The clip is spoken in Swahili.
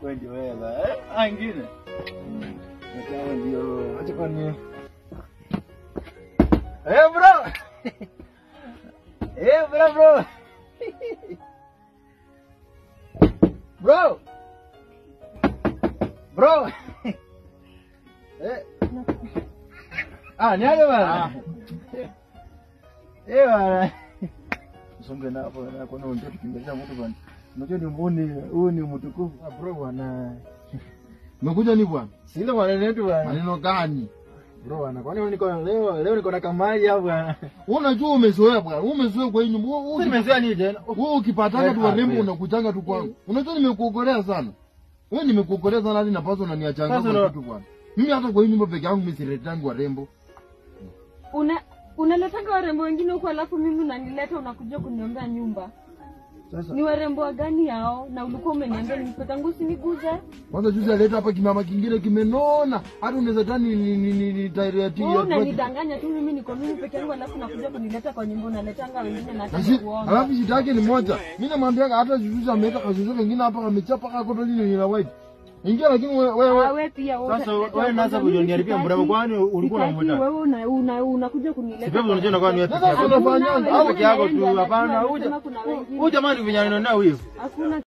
Wewe ndio wewe. Ingine. Ndio ndio. Acha kwani. Bro. Bro. Bro. Bro. Niaje bwana. Bwana. Songe na hapo na kuna ndio tukimaliza mtu bwana. Unajua ni mbuni, huyu ni mtukufu. Bro bwana. Umekuja ni bwana? Si ile maneno yetu bwana. Maneno gani? Bro bwana, kwani leo niko na kamaji hapo bwana. Unajua umezoea bwana. Umezoea kwa nyumba. Wewe umezoea nini tena? Wewe ukipatana tu warembo unakujanga tu kwangu. Unajua nimekuokolea sana. Wewe nimekuokolea sana hadi napaswa unaniachanga kwa kitu bwana. Mimi hata kwa nyumba peke yangu mimi siletangi warembo. Unaletanga warembo wengine huko alafu mimi unanileta unakuja kuniombea nyumba. Sasa ni warembo gani hao? Na ulikuwa umeniambia nipe tangu usiniguze. Kwanza juzi aleta hapa kimama kingine kimenona. Hata unaweza tani ni tairi ya tia. Unanidanganya tu mimi niko mimi peke yangu alafu nakuja kunileta kwa nyumba unaletanga wengine na hata kuona. Alafu shida yake ni moja. Mimi namwambia hata juzi ameleta kazi wengine hapa amechapa kwa koto lile la white. Ingia lakini wewe pia wewe. Sasa wewe unaanza kujoniharibia mbravo kwani ulikuwa unamwita. Wewe unakuja kunileta. Sipepo unajua kwani wewe peke yako. Unafanya au peke yako tu hapana. Huyu jamani vinyana nao hiyo. Hakuna